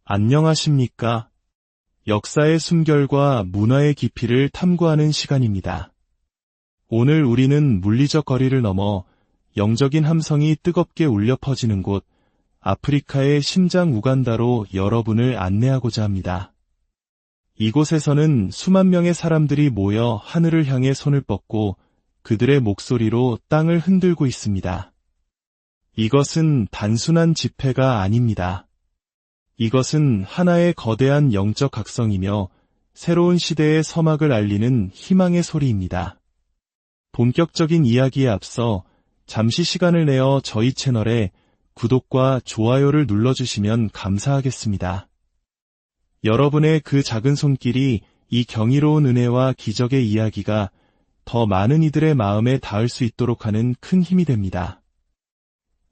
안녕하십니까? 역사의 숨결과 문화의 깊이를 탐구하는 시간입니다. 오늘 우리는 물리적 거리를 넘어 영적인 함성이 뜨겁게 울려 퍼지는 곳, 아프리카의 심장 우간다로 여러분을 안내하고자 합니다. 이곳에서는 수만 명의 사람들이 모여 하늘을 향해 손을 뻗고 그들의 목소리로 땅을 흔들고 있습니다. 이것은 단순한 집회가 아닙니다. 이것은 하나의 거대한 영적 각성이며 새로운 시대의 서막을 알리는 희망의 소리입니다. 본격적인 이야기에 앞서 잠시 시간을 내어 저희 채널에 구독과 좋아요를 눌러주시면 감사하겠습니다. 여러분의 그 작은 손길이 이 경이로운 은혜와 기적의 이야기가 더 많은 이들의 마음에 닿을 수 있도록 하는 큰 힘이 됩니다.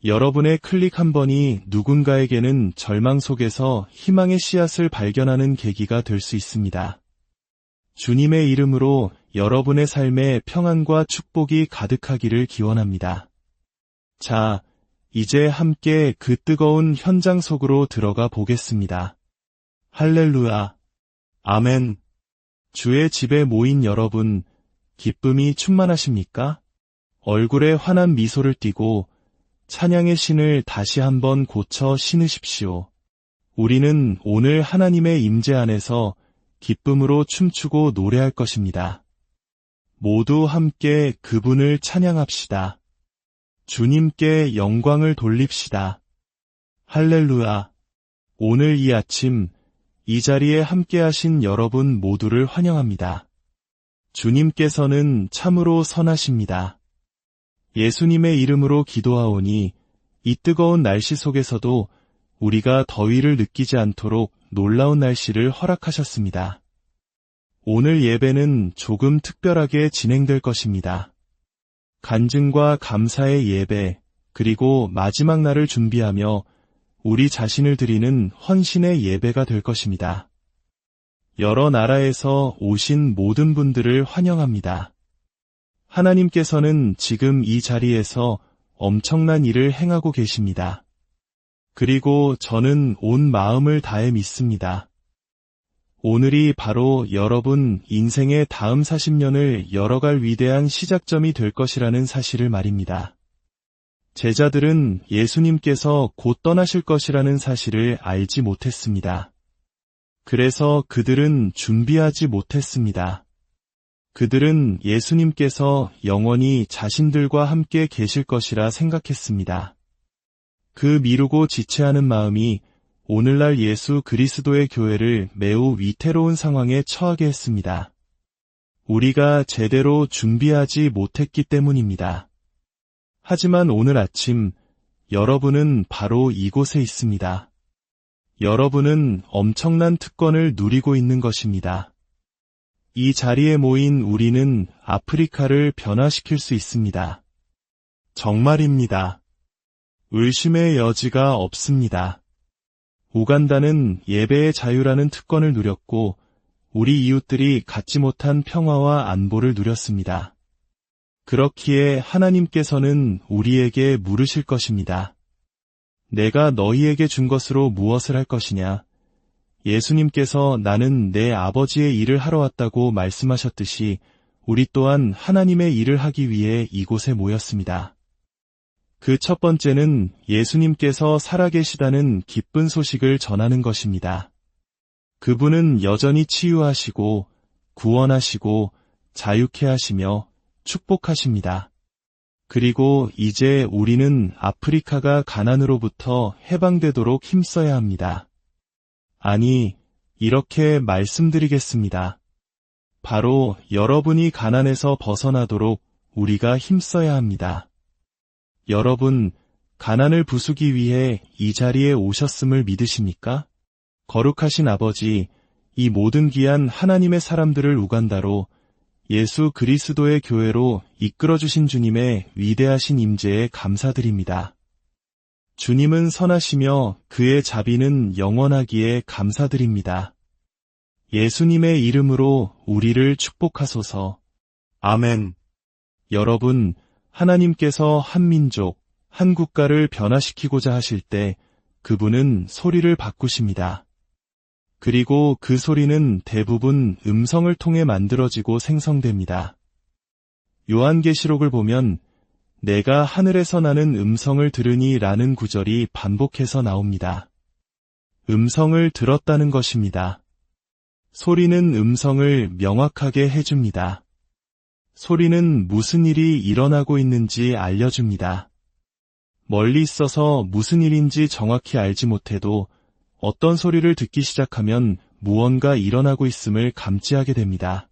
여러분의 클릭 한 번이 누군가에게는 절망 속에서 희망의 씨앗을 발견하는 계기가 될 수 있습니다. 주님의 이름으로 여러분의 삶에 평안과 축복이 가득하기를 기원합니다. 자, 이제 함께 그 뜨거운 현장 속으로 들어가 보겠습니다. 할렐루야. 아멘. 주의 집에 모인 여러분, 기쁨이 충만하십니까? 얼굴에 환한 미소를 띠고 찬양의 신을 다시 한번 고쳐 신으십시오. 우리는 오늘 하나님의 임재 안에서 기쁨으로 춤추고 노래할 것입니다. 모두 함께 그분을 찬양합시다. 주님께 영광을 돌립시다. 할렐루야. 오늘 이 아침 이 자리에 함께 하신 여러분 모두를 환영합니다. 주님께서는 참으로 선하십니다. 예수님의 이름으로 기도하오니 이 뜨거운 날씨 속에서도 우리가 더위를 느끼지 않도록 놀라운 날씨를 허락하셨습니다. 오늘 예배는 조금 특별하게 진행될 것입니다. 간증과 감사의 예배, 그리고 마지막 날을 준비하며 우리 자신을 드리는 헌신의 예배가 될 것입니다. 여러 나라에서 오신 모든 분들을 환영합니다. 하나님께서는 지금 이 자리에서 엄청난 일을 행하고 계십니다. 그리고 저는 온 마음을 다해 믿습니다. 오늘이 바로 여러분 인생의 다음 40년을 열어갈 위대한 시작점이 될 것이라는 사실을 말입니다. 제자들은 예수님께서 곧 떠나실 것이라는 사실을 알지 못했습니다. 그래서 그들은 준비하지 못했습니다. 그들은 예수님께서 영원히 자신들과 함께 계실 것이라 생각했습니다. 그 미루고 지체하는 마음이 오늘날 예수 그리스도의 교회를 매우 위태로운 상황에 처하게 했습니다. 우리가 제대로 준비하지 못했기 때문입니다. 하지만 오늘 아침 여러분은 바로 이곳에 있습니다. 여러분은 엄청난 특권을 누리고 있는 것입니다. 이 자리에 모인 우리는 아프리카를 변화시킬 수 있습니다. 정말입니다. 의심의 여지가 없습니다. 우간다는 예배의 자유라는 특권을 누렸고 우리 이웃들이 갖지 못한 평화와 안보를 누렸습니다. 그렇기에 하나님께서는 우리에게 물으실 것입니다. 내가 너희에게 준 것으로 무엇을 할 것이냐? 예수님께서 나는 내 아버지의 일을 하러 왔다고 말씀하셨듯이 우리 또한 하나님의 일을 하기 위해 이곳에 모였습니다. 그 첫 번째는 예수님께서 살아계시다는 기쁜 소식을 전하는 것입니다. 그분은 여전히 치유하시고 구원하시고 자유케 하시며 축복하십니다. 그리고 이제 우리는 아프리카가 가난으로부터 해방되도록 힘써야 합니다. 아니, 이렇게 말씀드리겠습니다. 바로 여러분이 가난에서 벗어나도록 우리가 힘써야 합니다. 여러분, 가난을 부수기 위해 이 자리에 오셨음을 믿으십니까? 거룩하신 아버지, 이 모든 귀한 하나님의 사람들을 우간다로 예수 그리스도의 교회로 이끌어주신 주님의 위대하신 임재에 감사드립니다. 주님은 선하시며 그의 자비는 영원하기에 감사드립니다. 예수님의 이름으로 우리를 축복하소서. 아멘. 여러분, 하나님께서 한 민족, 한 국가를 변화시키고자 하실 때 그분은 소리를 바꾸십니다. 그리고 그 소리는 대부분 음성을 통해 만들어지고 생성됩니다. 요한계시록을 보면 내가 하늘에서 나는 음성을 들으니 라는 구절이 반복해서 나옵니다. 음성을 들었다는 것입니다. 소리는 음성을 명확하게 해줍니다. 소리는 무슨 일이 일어나고 있는지 알려줍니다. 멀리 있어서 무슨 일인지 정확히 알지 못해도 어떤 소리를 듣기 시작하면 무언가 일어나고 있음을 감지하게 됩니다.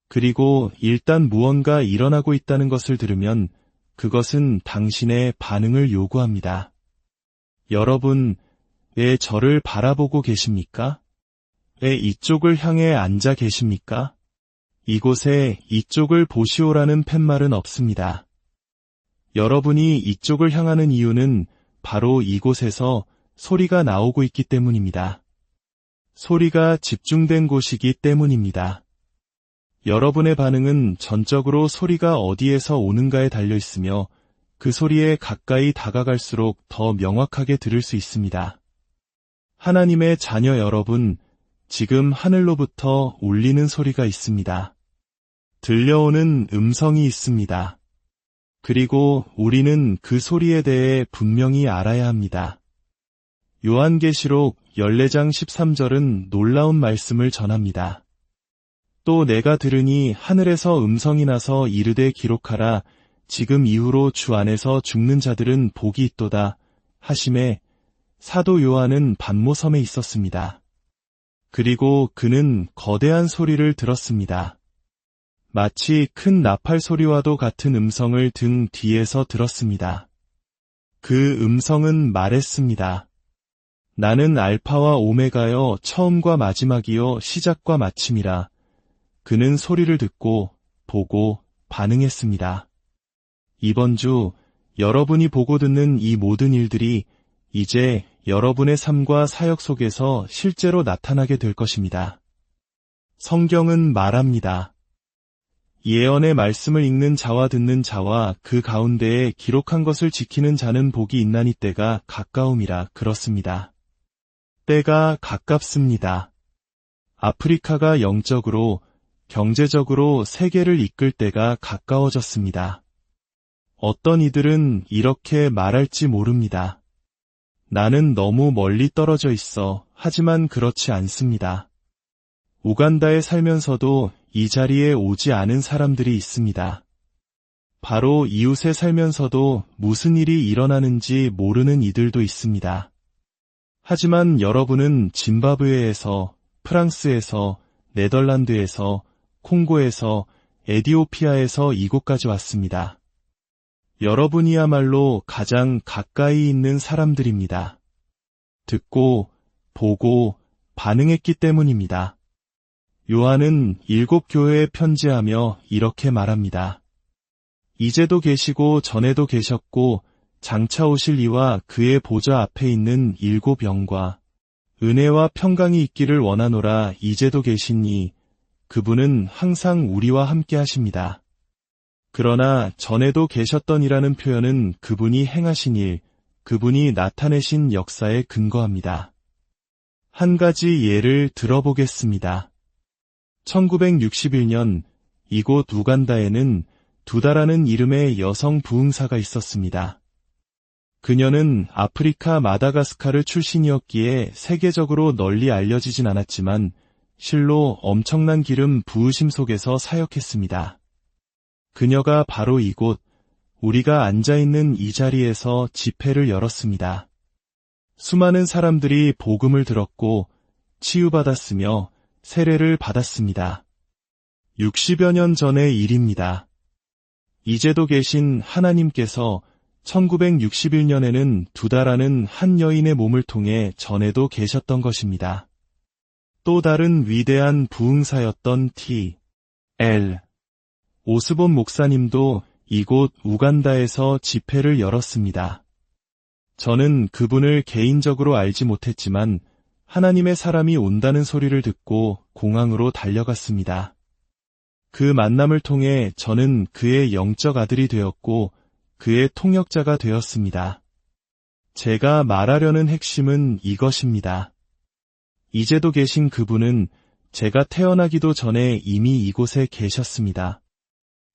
그리고 일단 무언가 일어나고 있다는 것을 들으면 그것은 당신의 반응을 요구합니다. 여러분, 왜 저를 바라보고 계십니까? 왜 이쪽을 향해 앉아 계십니까? 이곳에 이쪽을 보시오라는 팻말은 없습니다. 여러분이 이쪽을 향하는 이유는 바로 이곳에서 소리가 나오고 있기 때문입니다. 소리가 집중된 곳이기 때문입니다. 여러분의 반응은 전적으로 소리가 어디에서 오는가에 달려 있으며 그 소리에 가까이 다가갈수록 더 명확하게 들을 수 있습니다. 하나님의 자녀 여러분, 지금 하늘로부터 울리는 소리가 있습니다. 들려오는 음성이 있습니다. 그리고 우리는 그 소리에 대해 분명히 알아야 합니다. 요한계시록 14장 13절은 놀라운 말씀을 전합니다. 또 내가 들으니 하늘에서 음성이 나서 이르되 기록하라. 지금 이후로 주 안에서 죽는 자들은 복이 있도다 하심에 사도 요한은 pat모섬에 있었습니다. 그리고 그는 거대한 소리를 들었습니다. 마치 큰 나팔 소리와도 같은 음성을 등 뒤에서 들었습니다. 그 음성은 말했습니다. 나는 알파와 오메가여 처음과 마지막이요 시작과 마침이라. 그는 소리를 듣고 보고 반응했습니다. 이번 주 여러분이 보고 듣는 이 모든 일들이 이제 여러분의 삶과 사역 속에서 실제로 나타나게 될 것입니다. 성경은 말합니다. 예언의 말씀을 읽는 자와 듣는 자와 그 가운데에 기록한 것을 지키는 자는 복이 있나니 때가 가까움이라 그렇습니다. 때가 가깝습니다. 아프리카가 영적으로, 경제적으로 세계를 이끌 때가 가까워졌습니다. 어떤 이들은 이렇게 말할지 모릅니다. 나는 너무 멀리 떨어져 있어. 하지만 그렇지 않습니다. 우간다에 살면서도 이 자리에 오지 않은 사람들이 있습니다. 바로 이웃에 살면서도 무슨 일이 일어나는지 모르는 이들도 있습니다. 하지만 여러분은 짐바브웨에서, 프랑스에서, 네덜란드에서, 콩고에서, 에디오피아에서 이곳까지 왔습니다. 여러분이야말로 가장 가까이 있는 사람들입니다. 듣고, 보고, 반응했기 때문입니다. 요한은 7 교회에 편지하며 이렇게 말합니다. 이제도 계시고 전에도 계셨고 장차 오실 이와 그의 보좌 앞에 있는 7 영과 은혜와 평강이 있기를 원하노라. 이제도 계시니 그분은 항상 우리와 함께 하십니다. 그러나 전에도 계셨던이라는 표현은 그분이 행하신 일, 그분이 나타내신 역사에 근거합니다. 한 가지 예를 들어보겠습니다. 1961년 이곳 우간다에는 두다라는 이름의 여성 부흥사가 있었습니다. 그녀는 아프리카 마다가스카르 출신이었기에 세계적으로 널리 알려지진 않았지만 실로 엄청난 기름 부으심 속에서 사역했습니다. 그녀가 바로 이곳, 우리가 앉아있는 이 자리에서 집회를 열었습니다. 수많은 사람들이 복음을 들었고 치유받았으며 세례를 받았습니다. 60여 년 전의 일입니다. 이제도 계신 하나님께서 1961년에는 두다라는 한 여인의 몸을 통해 전에도 계셨던 것입니다. 또 다른 위대한 부흥사였던 T.L. 오스본 목사님도 이곳 우간다에서 집회를 열었습니다. 저는 그분을 개인적으로 알지 못했지만 하나님의 사람이 온다는 소리를 듣고 공항으로 달려갔습니다. 그 만남을 통해 저는 그의 영적 아들이 되었고 그의 통역자가 되었습니다. 제가 말하려는 핵심은 이것입니다. 이제도 계신 그분은 제가 태어나기도 전에 이미 이곳에 계셨습니다.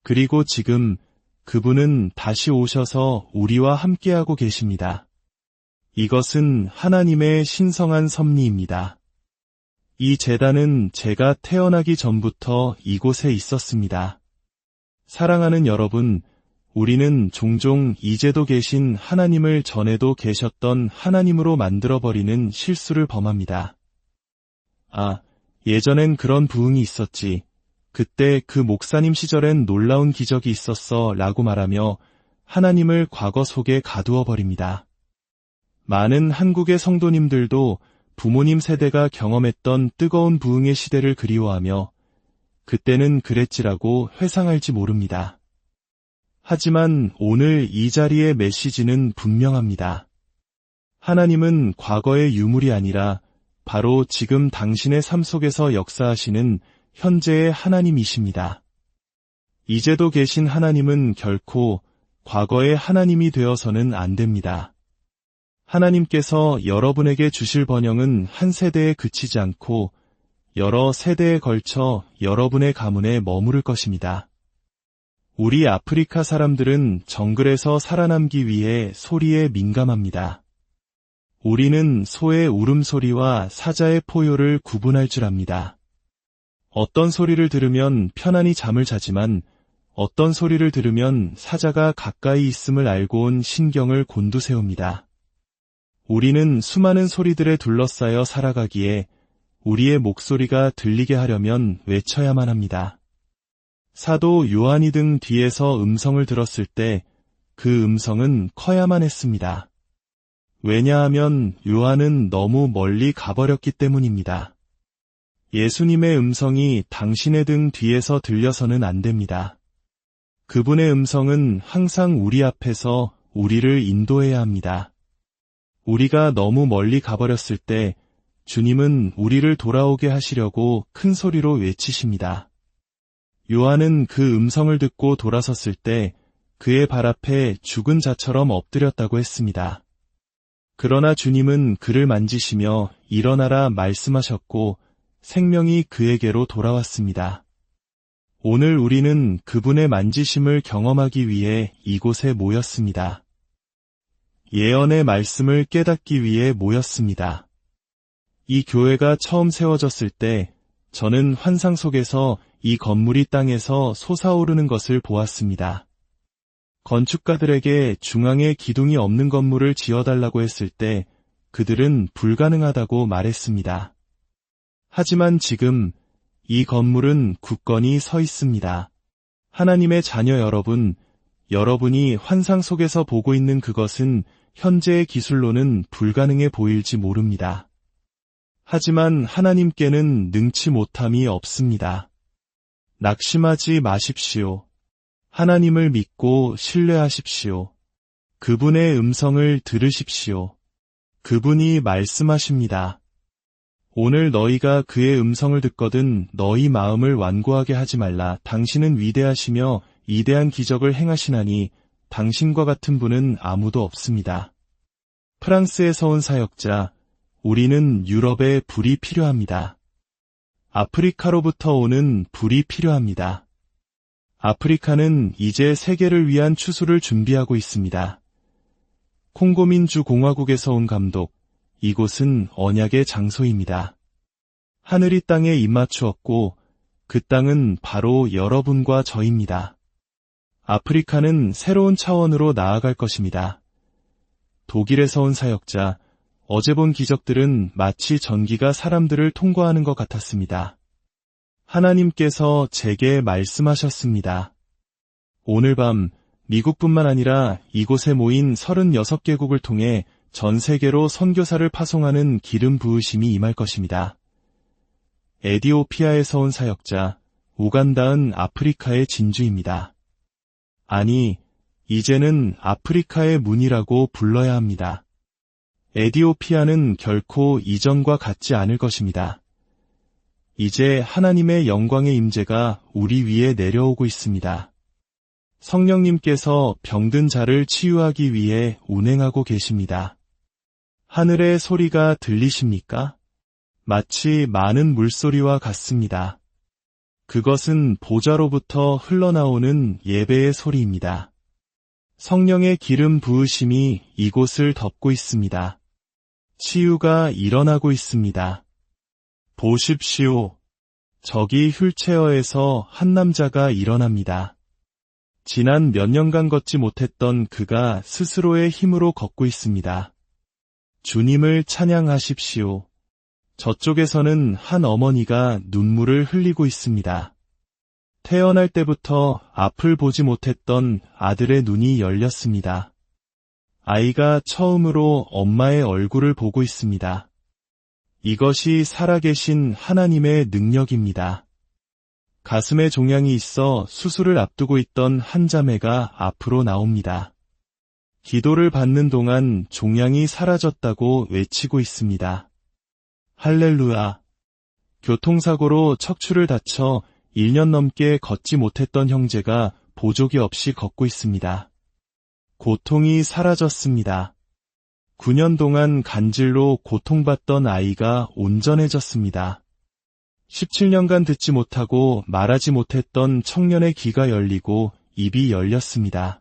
그리고 지금 그분은 다시 오셔서 우리와 함께하고 계십니다. 이것은 하나님의 신성한 섭리입니다. 이 제단은 제가 태어나기 전부터 이곳에 있었습니다. 사랑하는 여러분, 우리는 종종 이제도 계신 하나님을 전에도 계셨던 하나님으로 만들어버리는 실수를 범합니다. 예전엔 그런 부흥이 있었지. 그때 그 목사님 시절엔 놀라운 기적이 있었어 라고 말하며 하나님을 과거 속에 가두어 버립니다. 많은 한국의 성도님들도 부모님 세대가 경험했던 뜨거운 부흥의 시대를 그리워하며 그때는 그랬지라고 회상할지 모릅니다. 하지만 오늘 이 자리의 메시지는 분명합니다. 하나님은 과거의 유물이 아니라 바로 지금 당신의 삶 속에서 역사하시는 현재의 하나님이십니다. 이제도 계신 하나님은 결코 과거의 하나님이 되어서는 안 됩니다. 하나님께서 여러분에게 주실 번영은 한 세대에 그치지 않고 여러 세대에 걸쳐 여러분의 가문에 머무를 것입니다. 우리 아프리카 사람들은 정글에서 살아남기 위해 소리에 민감합니다. 우리는 소의 울음소리와 사자의 포효를 구분할 줄 압니다. 어떤 소리를 들으면 편안히 잠을 자지만 어떤 소리를 들으면 사자가 가까이 있음을 알고 온 신경을 곤두세웁니다. 우리는 수많은 소리들에 둘러싸여 살아가기에 우리의 목소리가 들리게 하려면 외쳐야만 합니다. 사도 요한이 등 뒤에서 음성을 들었을 때 그 음성은 커야만 했습니다. 왜냐하면 요한은 너무 멀리 가버렸기 때문입니다. 예수님의 음성이 당신의 등 뒤에서 들려서는 안 됩니다. 그분의 음성은 항상 우리 앞에서 우리를 인도해야 합니다. 우리가 너무 멀리 가버렸을 때 주님은 우리를 돌아오게 하시려고 큰 소리로 외치십니다. 요한은 그 음성을 듣고 돌아섰을 때 그의 발 앞에 죽은 자처럼 엎드렸다고 했습니다. 그러나 주님은 그를 만지시며 일어나라 말씀하셨고 생명이 그에게로 돌아왔습니다. 오늘 우리는 그분의 만지심을 경험하기 위해 이곳에 모였습니다. 예언의 말씀을 깨닫기 위해 모였습니다. 이 교회가 처음 세워졌을 때 저는 환상 속에서 이 건물이 땅에서 솟아오르는 것을 보았습니다. 건축가들에게 중앙에 기둥이 없는 건물을 지어달라고 했을 때 그들은 불가능하다고 말했습니다. 하지만 지금 이 건물은 굳건히 서 있습니다. 하나님의 자녀 여러분, 여러분이 환상 속에서 보고 있는 그것은 현재의 기술로는 불가능해 보일지 모릅니다. 하지만 하나님께는 능치 못함이 없습니다. 낙심하지 마십시오. 하나님을 믿고 신뢰하십시오. 그분의 음성을 들으십시오. 그분이 말씀하십니다. 오늘 너희가 그의 음성을 듣거든 너희 마음을 완고하게 하지 말라. 당신은 위대하시며 이대한 기적을 행하시나니 당신과 같은 분은 아무도 없습니다. 프랑스에서 온 사역자, 우리는 유럽에 불이 필요합니다. 아프리카로부터 오는 불이 필요합니다. 아프리카는 이제 세계를 위한 추수를 준비하고 있습니다. 콩고민주공화국에서 온 감독, 이곳은 언약의 장소입니다. 하늘이 땅에 입맞추었고 그 땅은 바로 여러분과 저입니다. 아프리카는 새로운 차원으로 나아갈 것입니다. 독일에서 온 사역자, 어제 본 기적들은 마치 전기가 사람들을 통과하는 것 같았습니다. 하나님께서 제게 말씀하셨습니다. 오늘 밤 미국뿐만 아니라 이곳에 모인 36개국을 통해 전 세계로 선교사를 파송하는 기름 부으심이 임할 것입니다. 에디오피아에서 온 사역자, 우간다는 아프리카의 진주입니다. 아니, 이제는 아프리카의 문이라고 불러야 합니다. 에디오피아는 결코 이전과 같지 않을 것입니다. 이제 하나님의 영광의 임재가 우리 위에 내려오고 있습니다. 성령님께서 병든 자를 치유하기 위해 운행하고 계십니다. 하늘의 소리가 들리십니까? 마치 많은 물소리와 같습니다. 그것은 보좌로부터 흘러나오는 예배의 소리입니다. 성령의 기름 부으심이 이곳을 덮고 있습니다. 치유가 일어나고 있습니다. 보십시오. 저기 휠체어에서 한 남자가 일어납니다. 지난 몇 년간 걷지 못했던 그가 스스로의 힘으로 걷고 있습니다. 주님을 찬양하십시오. 저쪽에서는 한 어머니가 눈물을 흘리고 있습니다. 태어날 때부터 앞을 보지 못했던 아들의 눈이 열렸습니다. 아이가 처음으로 엄마의 얼굴을 보고 있습니다. 이것이 살아계신 하나님의 능력입니다. 가슴에 종양이 있어 수술을 앞두고 있던 한 자매가 앞으로 나옵니다. 기도를 받는 동안 종양이 사라졌다고 외치고 있습니다. 할렐루야. 교통사고로 척추를 다쳐 1년 넘게 걷지 못했던 형제가 보조기 없이 걷고 있습니다. 고통이 사라졌습니다. 9년 동안 간질로 고통받던 아이가 온전해졌습니다. 17년간 듣지 못하고 말하지 못했던 청년의 귀가 열리고 입이 열렸습니다.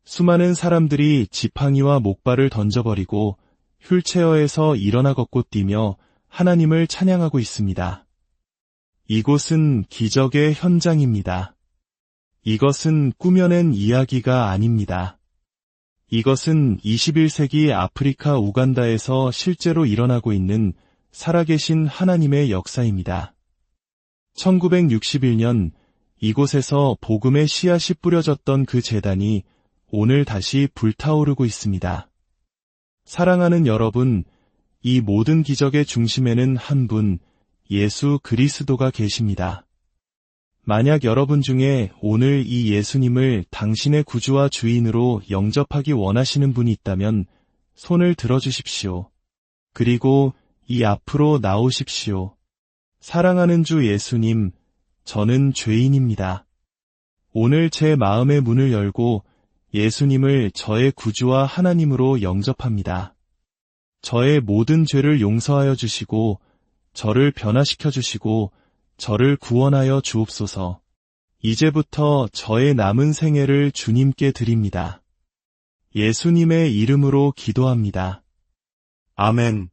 수많은 사람들이 지팡이와 목발을 던져버리고 휠체어에서 일어나 걷고 뛰며 하나님을 찬양하고 있습니다. 이곳은 기적의 현장입니다. 이것은 꾸며낸 이야기가 아닙니다. 이것은 21세기 아프리카 우간다에서 실제로 일어나고 있는 살아계신 하나님의 역사입니다. 1961년 이곳에서 복음의 씨앗이 뿌려졌던 그 제단이 오늘 다시 불타오르고 있습니다. 사랑하는 여러분, 이 모든 기적의 중심에는 한 분, 예수 그리스도가 계십니다. 만약 여러분 중에 오늘 이 예수님을 당신의 구주와 주인으로 영접하기 원하시는 분이 있다면 손을 들어주십시오. 그리고 이 앞으로 나오십시오. 사랑하는 주 예수님, 저는 죄인입니다. 오늘 제 마음의 문을 열고 예수님을 저의 구주와 하나님으로 영접합니다. 저의 모든 죄를 용서하여 주시고 저를 변화시켜 주시고 저를 구원하여 주옵소서. 이제부터 저의 남은 생애를 주님께 드립니다. 예수님의 이름으로 기도합니다. 아멘.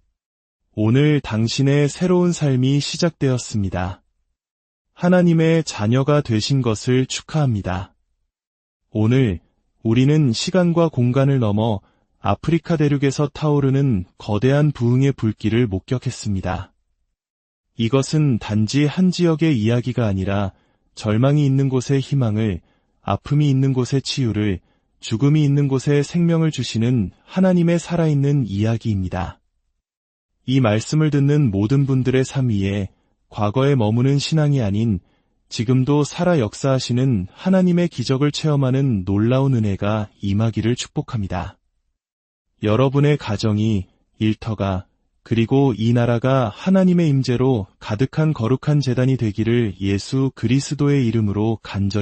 오늘 당신의 새로운 삶이 시작되었습니다. 하나님의 자녀가 되신 것을 축하합니다. 오늘 우리는 시간과 공간을 넘어 아프리카 대륙에서 타오르는 거대한 부흥의 불길을 목격했습니다. 이것은 단지 한 지역의 이야기가 아니라 절망이 있는 곳에 희망을, 아픔이 있는 곳에 치유를, 죽음이 있는 곳에 생명을 주시는 하나님의 살아있는 이야기입니다. 이 말씀을 듣는 모든 분들의 삶 위에 과거에 머무는 신앙이 아닌 지금도 살아 역사하시는 하나님의 기적을 체험하는 놀라운 은혜가 임하기를 축복합니다. 여러분의 가정이, 일터가, 그리고 이 나라가 하나님의 임재로 가득한 거룩한 제단이 되기를 예수 그리스도의 이름으로 간절히